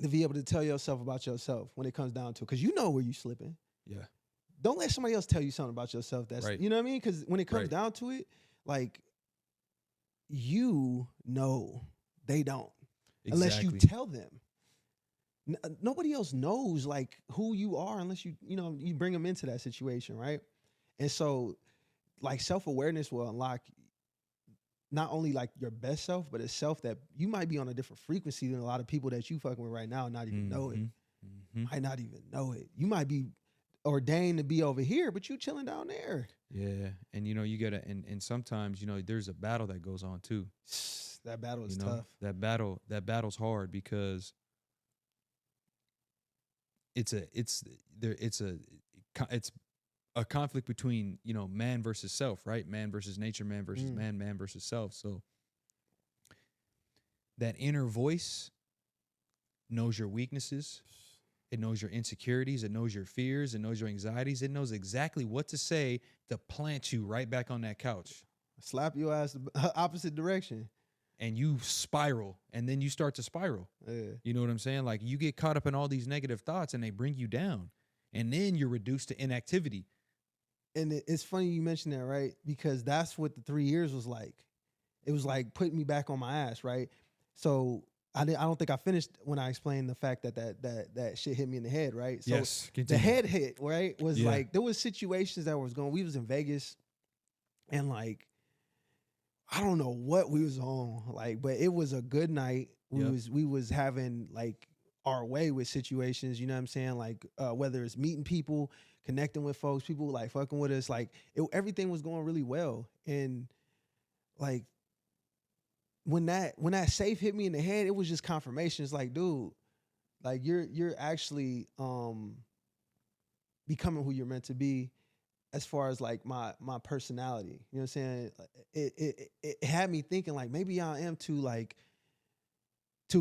be able to tell yourself about yourself when it comes down to it, because you know where you slipping. Yeah. Don't let somebody else tell you something about yourself. That's Right. You know what I mean? Because when it comes Right. down to it, like you know they don't, unless you tell them. Nobody else knows like who you are unless you bring them into that situation, right? And so, like self-awareness will unlock not only like your best self, but a self that you might be on a different frequency than a lot of people that you fucking with right now, and not even know it. Might not even know it. You might be ordained to be over here, but you chilling down there. Yeah. And you gotta and sometimes, there's a battle that goes on too. That battle is tough. That battle's hard because it's a conflict between, man versus self, right? Man versus nature, man versus man versus self. So that inner voice knows your weaknesses. It knows your insecurities. It knows your fears. It knows your anxieties. It knows exactly what to say to plant you right back on that couch. Slap your ass the opposite direction. And you spiral, and then you start to spiral. Yeah. You know what I'm saying? Like you get caught up in all these negative thoughts and they bring you down. And then you're reduced to inactivity. And it's funny you mentioned that, right? Because that's what the 3 years was like. It was like putting me back on my ass, right? So I don't think I finished when I explained the fact that shit hit me in the head, right? So yes. the Continue. head hit, right? Was like there was situations that was going. We was in Vegas, and like I don't know what we was on, like, but it was a good night. We was having like our way with situations, you know what I'm saying? Like whether it's meeting people, connecting with folks, people like fucking with us, like everything was going really well. And like when that safe hit me in the head, it was just confirmation. It's like, dude, like you're actually becoming who you're meant to be. As far as like my personality, you know what I'm saying? It had me thinking like maybe I am too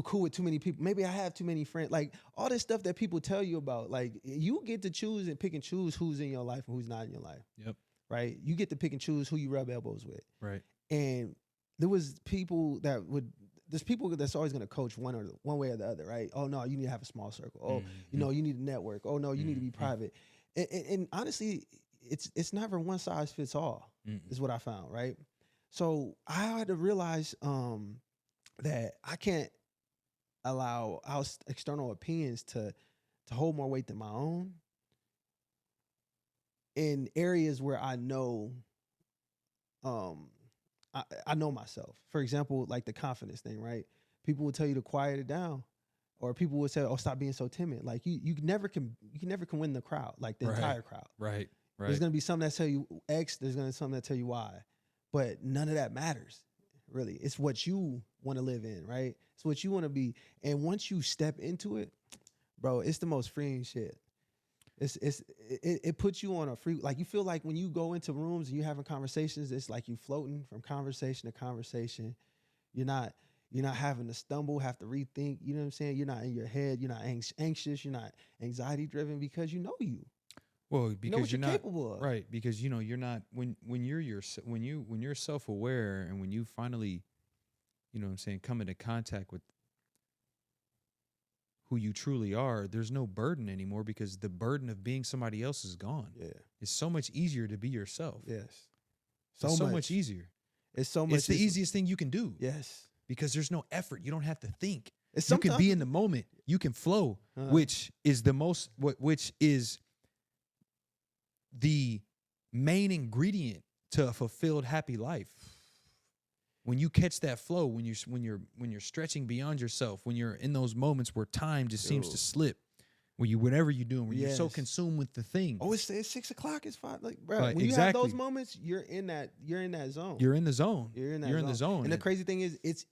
cool with too many people. Maybe I have too many friends. Like all this stuff that people tell you about. Like you get to choose and pick and choose who's in your life and who's not in your life. Yep. Right? You get to pick and choose who you rub elbows with. Right. And there's people that's always gonna coach one way or the other, right? Oh no, you need to have a small circle. Oh, you need a network. Oh no, you need to be private. And honestly, it's never one size fits all, is what I found, right? So I had to realize that I can't allow external opinions to hold more weight than my own in areas where I know I know myself. For example, like the confidence thing, right? People will tell you to quiet it down. Or people would say, "Oh, stop being so timid." Like you never can win the crowd, like the entire crowd. Right. There's gonna be some that tell you X. There's gonna be some that tell you Y, but none of that matters, really. It's what you want to live in, right? It's what you want to be. And once you step into it, bro, it's the most freeing shit. It puts you on a free, like you feel like when you go into rooms and you're having conversations, it's like you floating from conversation to conversation. You're not having to stumble, have to rethink. You know what I'm saying? You're not in your head. You're not anxious. You're not anxiety driven because you know you. Well, because you're not capable of. Right, because you're not when you're self-aware and when you finally, come into contact with who you truly are, there's no burden anymore because the burden of being somebody else is gone. Yeah. It's so much easier to be yourself. Yes. So much easier. It's so much. It's the easiest thing you can do. Yes. Because there's no effort. You don't have to think. You can be in the moment. You can flow, which is the main ingredient to a fulfilled, happy life. When you catch that flow, when you're stretching beyond yourself, when you're in those moments where time just seems to slip, When you whatever you're doing, when you're so Yes. consumed with the thing. Oh, it's 6 o'clock. It's 5. Like, bro, Right, when you have those exactly. moments, you're in that zone. You're in the zone. You're in that You're zone. in the zone. And the crazy thing is, it's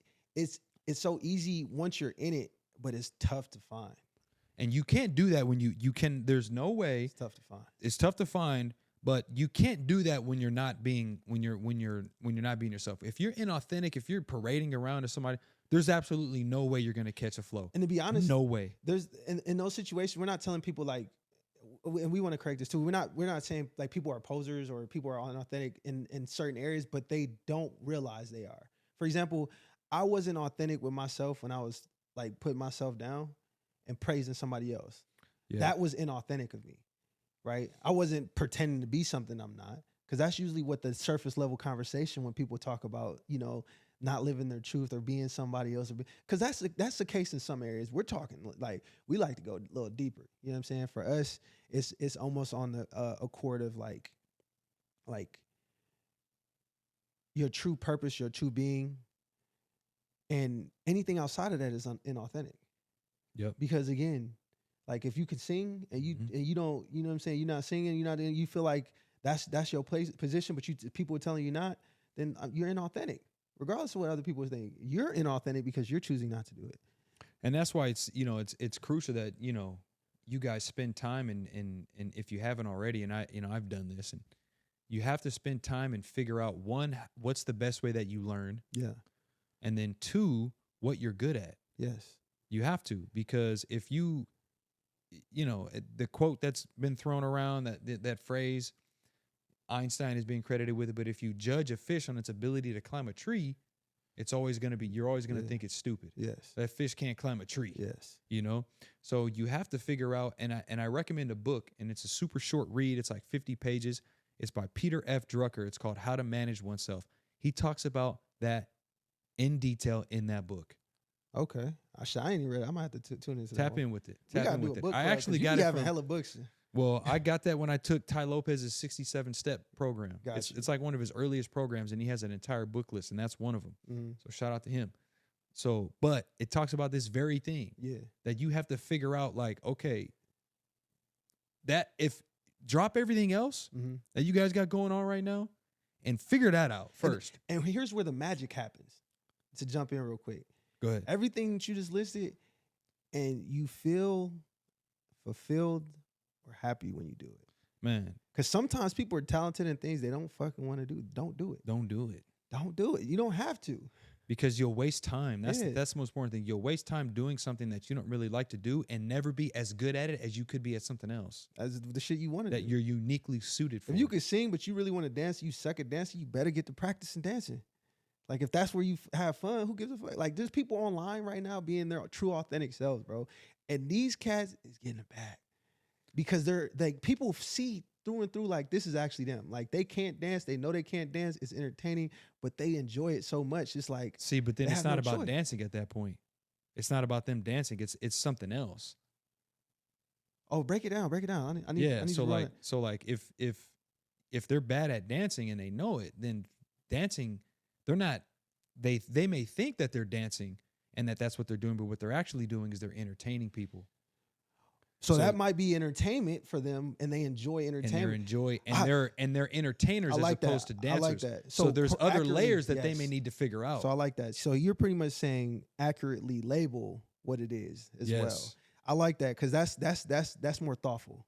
so easy once you're in it, but it's tough to find. And you can't do that when you can. There's no way. It's tough to find. It's tough to find, but you can't do that when you're not being not being yourself. If you're inauthentic, if you're parading around to somebody, there's absolutely no way you're gonna catch a flow. And to be honest, no way. There's in those situations, we're not telling people like, and we want to correct this too. We're not saying like people are posers or people are unauthentic in certain areas, but they don't realize they are. For example, I wasn't authentic with myself when I was like putting myself down and praising somebody else. Yeah. That was inauthentic of me, right? I wasn't pretending to be something I'm not, because that's usually what the surface level conversation when people talk about, not living their truth or being somebody else, because that's the case in some areas. We're talking like we like to go a little deeper. You know what I'm saying? For us, it's almost on the accord of like your true purpose, your true being, and anything outside of that is inauthentic. Yep. Because again, like if you can sing and you don't, you know what I'm saying, you're not singing, you feel like that's your position, but people are telling you not, then you're inauthentic. Regardless of what other people think, you're inauthentic because you're choosing not to do it. And that's why it's crucial that, you guys spend time and if you haven't already, and I've done this, and you have to spend time and figure out, one, what's the best way that you learn? Yeah. And then two, what you're good at. Yes. You have to, because if the quote that's been thrown around, that phrase, Einstein is being credited with it, but if you judge a fish on its ability to climb a tree, you're always going to think it's stupid. Yes. That fish can't climb a tree. Yes. So you have to figure out, and I recommend a book, and it's a super short read. It's like 50 pages. It's by Peter F. Drucker. It's called How to Manage Oneself. He talks about that in detail in that book. Okay. I ain't even read it. I might have to tune into that. Tap in with it. We gotta do a book I club, actually 'cause got you it having from hella books. Well, I got that when I took Ty Lopez's 67-step program. It's like one of his earliest programs, and he has an entire book list, and that's one of them. Mm-hmm. So shout out to him. So, but it talks about this very thing. Yeah. That you have to figure out, like, okay, that if drop everything else that you guys got going on right now and figure that out first. And here's where the magic happens. To jump in real quick. Go ahead. Everything that you just listed, and you feel fulfilled or happy when you do it. Man. Because sometimes people are talented in things they don't fucking want to do. Don't do it. Don't do it. Don't do it. You don't have to. Because you'll waste time. That's the most important thing. You'll waste time doing something that you don't really like to do and never be as good at it as you could be at something else. As the shit you want to do. That you're uniquely suited for. If you could sing, but you really want to dance, you suck at dancing, you better get to practicing dancing. Like, if that's where you have fun, who gives a fuck? Like, there's people online right now being their true, authentic selves, bro. And these cats is getting it back. Because they're, like, people see through and through, like, this is actually them. Like, they can't dance. They know they can't dance. It's entertaining, but they enjoy it so much. It's like, see, but then it's not about dancing at that point. It's not about them dancing. It's something else. Oh, break it down. Break it down. I need so like if they're bad at dancing and they know it, then dancing, they're not, they may think that they're dancing and that's what they're doing, but what they're actually doing is they're entertaining people. So that might be entertainment for them, and they enjoy entertainment. And they're entertainers as opposed to dancers. I like that. So there's other layers that they may need to figure out. So I like that. So you're pretty much saying accurately label what it is as well. I like that, because that's more thoughtful.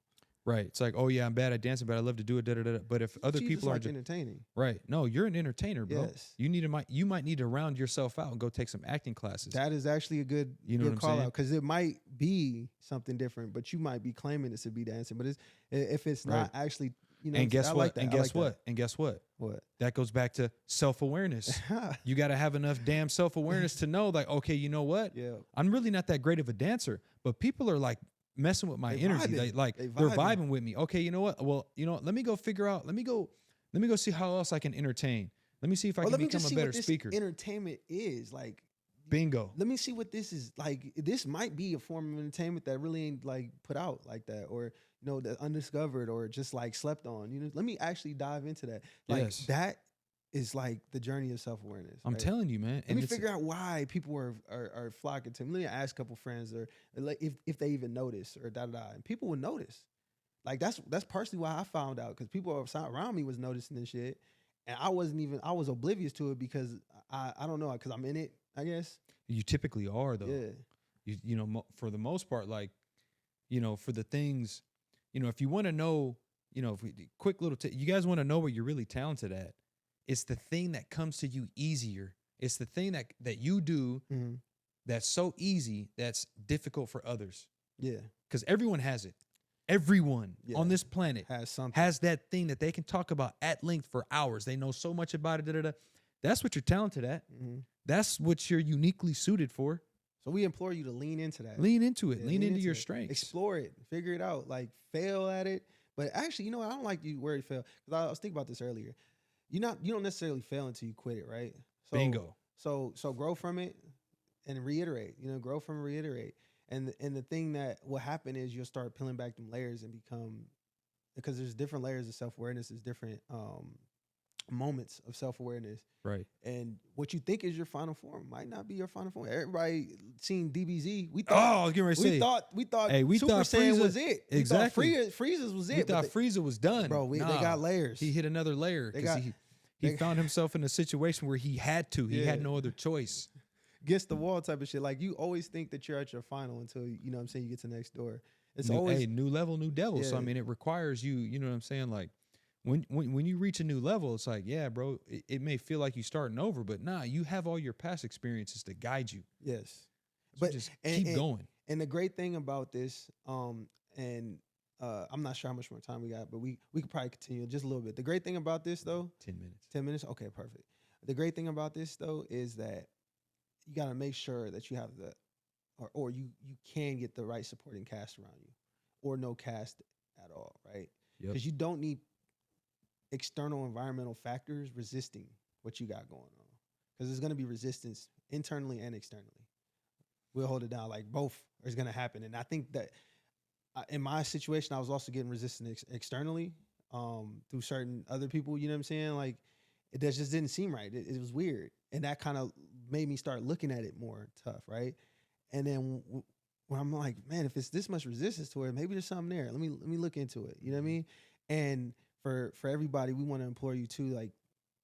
Right. It's like, oh yeah, I'm bad at dancing, but I love to do it. But if other people are like entertaining, right? No, you're an entertainer, bro. Yes. You might need to round yourself out and go take some acting classes. That is actually a good call out, because it might be something different, but you might be claiming it to be dancing, but if it's not actually, And guess what? And guess what? And guess what? What? That goes back to self-awareness. You got to have enough damn self-awareness to know, like, okay, you know what? Yeah. I'm really not that great of a dancer, but people are like messing with my energy. They're vibing with me. Okay, you know what? Well, let me go figure out. Let me go see how else I can entertain. Let me see if I can become a better speaker. Entertainment is like, bingo. Let me see what this is like. This might be a form of entertainment that really ain't like put out like that, or that undiscovered, or just like slept on. Let me actually dive into that. Like that is like the journey of self-awareness. I'm right? telling you, man. Let me figure out why people are flocking to me. Let me ask a couple friends or like if they even notice or da da da. And people would notice. Like that's partially why I found out, because people around me was noticing this shit, and I was oblivious to it because I don't know, because I'm in it, I guess. You typically are though. Yeah. You know, for the most part, like, you know, for the things, you know, if you want to know, you know, if we quick little, you guys want to know what you're really talented at. It's the thing that comes to you easier. It's the thing that you do that's so easy that's difficult for others. Yeah. Because everyone has it. Everyone on this planet has that thing that they can talk about at length for hours. They know so much about it. Da, da, da. That's what you're talented at. That's what you're uniquely suited for. So we implore you to lean into that. Lean into it. Lean into your strengths. Explore it. Figure it out. Like, fail at it. But actually, you know what? I don't like you where you fail. Because I was thinking about this earlier. You don't necessarily fail until you quit it, right? So, bingo. So grow from it and reiterate. You know, grow from and reiterate. And the thing that will happen is you'll start peeling back them layers and become, because there's different layers of self-awareness. There's different moments of self-awareness. Right. And what you think is your final form might not be your final form. Everybody seen DBZ. We I was getting ready to say. We thought we Super thought Saiyan Frieza was it. Exactly. We thought Frieza's was it. We thought Frieza was done. Bro, they got layers. He hit another layer because he found himself in a situation where he had to. He had no other choice. Against the wall type of shit. Like, you always think that you're at your final until, you know what I'm saying, you get to the next door. It's always new level, new devil. Yeah. So I mean, it requires you, you know what I'm saying? Like, when you reach a new level, it's like, yeah, bro, it may feel like you're starting over, but nah, you have all your past experiences to guide you. Yes. So but just keep going. And the great thing about this, I'm not sure how much more time we got, but we could probably continue just a little bit. The great thing about this, though, 10 minutes. 10 minutes? Okay, perfect. The great thing about this, though, is that you got to make sure that you have or you can get the right supporting cast around you, or no cast at all, right? Because you don't need external environmental factors resisting what you got going on, because there's going to be resistance internally and externally. We'll hold it down. Like, both is going to happen. And I think that in my situation, I was also getting resistance externally through certain other people, you know what I'm saying? Like, it just didn't seem right. It was weird. And that kind of made me start looking at it more tough, right? And then when I'm like, man, if it's this much resistance to it, maybe there's something there. Let me look into it. You know what I mean? And for everybody, we want to implore you too,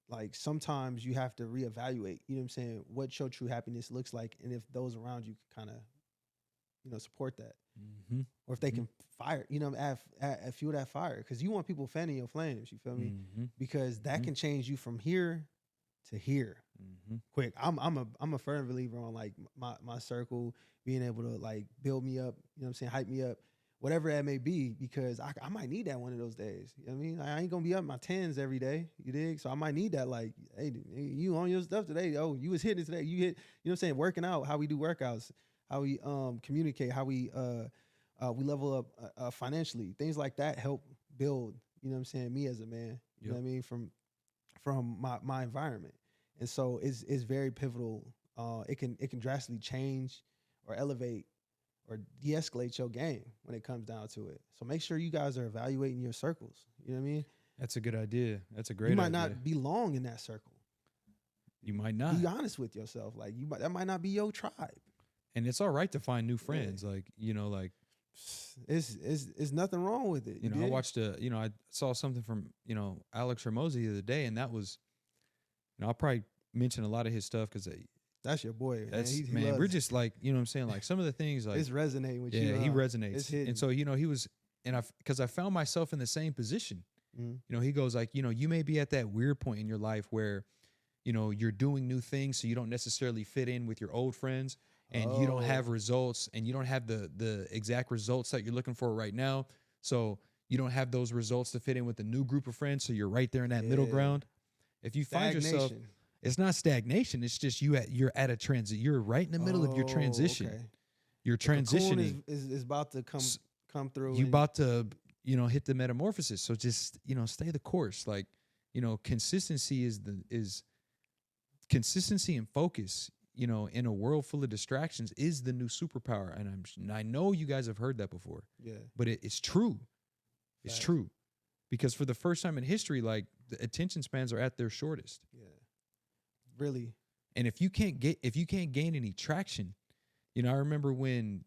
like sometimes you have to reevaluate, you know what I'm saying, what your true happiness looks like, and if those around you can kind of, you know, support that. Or if they can fire, you know, add fuel that fire, because you want people fanning your flames, you feel me? Because that can change you from here to here quick. I'm a firm believer on, like, my circle being able to, like, build me up, you know what I'm saying, hype me up, whatever that may be, because I might need that one of those days. You know what I mean? I ain't gonna be up in my 10s every day, you dig? So I might need that, like, hey, you on your stuff today? Oh, you was hitting it today. You hit, you know what I'm saying, working out, how we do workouts, how we communicate, how we level up financially. Things like that help build, you know what I'm saying, me as a man. You know what I mean? From my environment. And so it's very pivotal. It can drastically change or elevate or de-escalate your game when it comes down to it. So make sure you guys are evaluating your circles. You know what I mean? That's a good idea. That's a great idea. You might not belong in that circle. You might not. Be honest with yourself. Like, that might not be your tribe. And it's all right to find new friends. Like, you know, like, it's nothing wrong with it. You know, I watched I saw something from, you know, Alex Hormozy the other day, and that was, you know, I'll probably mention a lot of his stuff because that's your boy. That's man, we're just like, you know what I'm saying? Like, some of the things, like, it's resonating with you. Yeah, he resonates. It's hitting. And so, you know, he was, and because I found myself in the same position. You know, he goes like, you know, you may be at that weird point in your life where, you know, you're doing new things, so you don't necessarily fit in with your old friends, and you don't have results, and you don't have the exact results that you're looking for right now. So you don't have those results to fit in with the new group of friends. So you're right there in that middle ground. If you find yourself, it's not stagnation. It's just you're at a transit. You're right in the middle of your transition. Okay. You're transitioning. Is about to come through. You about to, you know, hit the metamorphosis. So just, you know, stay the course. Like, you know, consistency is consistency and focus, you know, in a world full of distractions, is the new superpower. And I know you guys have heard that before. Yeah. But it's true. It's true. because for the first time in history, like the attention spans are at their shortest. Yeah. Really. And if you can't gain any traction, you know, I remember when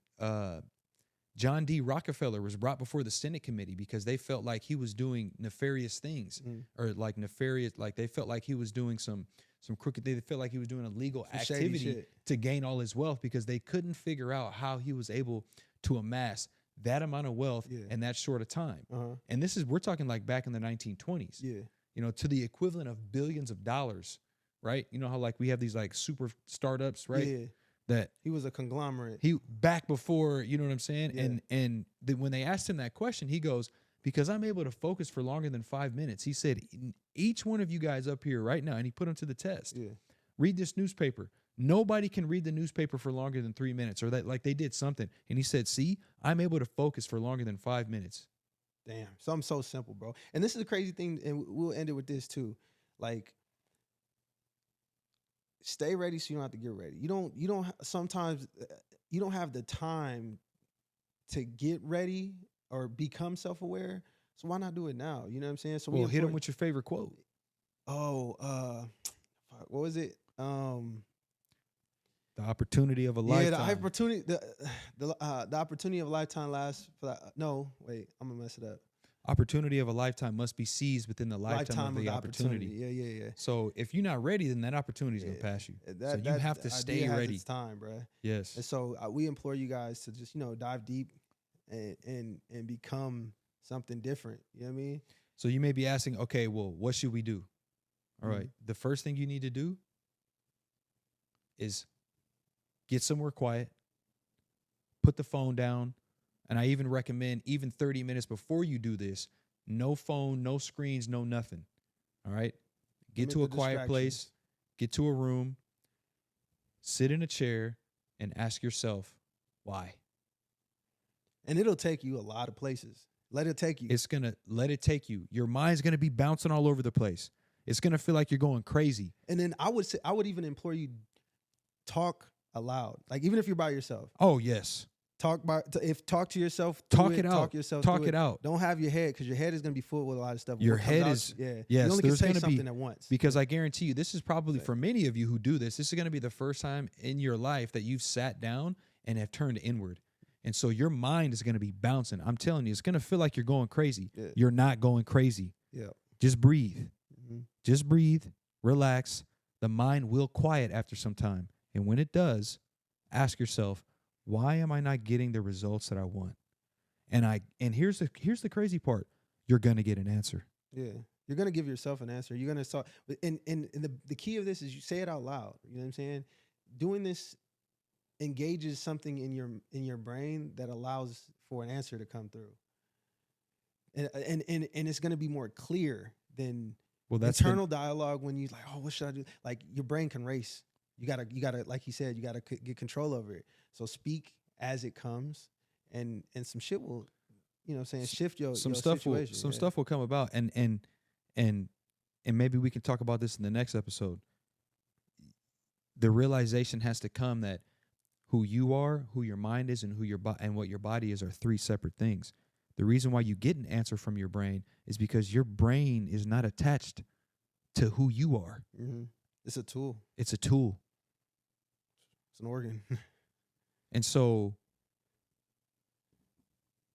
John D. Rockefeller was brought before the Senate committee because they felt like he was doing nefarious things, or like nefarious, like they felt like he was doing some crooked. They felt like he was doing illegal Some shady activity shit. to gain all his wealth because they couldn't figure out how he was able to amass that amount of wealth in that short of time. And we're talking like back in the 1920s. Yeah. You know, to the equivalent of billions of dollars, right? You know how like we have these like super startups, right? Yeah. That he was a conglomerate. He back before, you know what I'm saying? Yeah. And when they asked him that question, he goes, because I'm able to focus for longer than 5 minutes. He said, each one of you guys up here right now, and he put them to the test. Yeah. Read this newspaper. Nobody can read the newspaper for longer than 3 minutes, or that like they did something. And he said, see, I'm able to focus for longer than 5 minutes. Damn. Something so simple, bro. And this is a crazy thing, and we'll end it with this too. Like, stay ready so you don't have to get ready. Sometimes you don't have the time to get ready or become self-aware. So why not do it now? You know what I'm saying? So well, hit him with your favorite quote. Oh, what was it? The opportunity of a lifetime. Yeah, the opportunity of a lifetime lasts for no, wait, I'm gonna mess it up. Opportunity of a lifetime must be seized within the lifetime of the opportunity. Yeah. So if you're not ready, then that opportunity is gonna pass you. So you have to stay ready. It's time, bro. Yes. And so we implore you guys to just dive deep and become something different. You know what I mean? So you may be asking, okay, well, what should we do? All right. The first thing you need to do is get somewhere quiet, put the phone down. And I even recommend even 30 minutes before you do this, no phone, no screens, no nothing. All right? Get to a quiet place, get to a room, sit in a chair, and ask yourself, why? And it'll take you a lot of places. Let it take you. It's going to let it take you. Your mind's going to be bouncing all over the place. It's going to feel like you're going crazy. And then I would even implore you, talk aloud. Like, even if you're by yourself. Oh, yes. Talk to yourself. Talk it out. Talk it out. Don't have your head, because your head is going to be full with a lot of stuff. Your head is yes. You only can say gonna something at once. Because I guarantee you, this is probably for many of you who do this. This is going to be the first time in your life that you've sat down and have turned inward, and so your mind is going to be bouncing. I'm telling you, it's going to feel like you're going crazy. Yeah. You're not going crazy. Yeah. Just breathe. Mm-hmm. Just breathe. Relax. The mind will quiet after some time, and when it does, ask yourself, why am I not getting the results that I want? And here's the crazy part. You're going to get an answer. Yeah. You're going to give yourself an answer. You're going to start. And the key of this is you say it out loud. You know what I'm saying? Doing this engages something in your brain that allows for an answer to come through. And it's going to be more clear than that's internal dialogue when you're like, oh, what should I do? Like, your brain can race. You gotta, like you said, you gotta get control over it. So speak as it comes, and some shit will, shift your situation. Stuff will come about, and maybe we can talk about this in the next episode. The realization has to come that who you are, who your mind is, and and what your body is are three separate things. The reason why you get an answer from your brain is because your brain is not attached to who you are. Mm-hmm. It's a tool. It's a tool. It's an organ. And so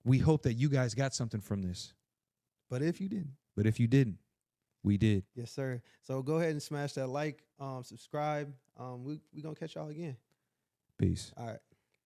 we hope that you guys got something from this. But if you didn't, we did. Yes, sir. So go ahead and smash that like, subscribe. We gonna catch y'all again. Peace. All right.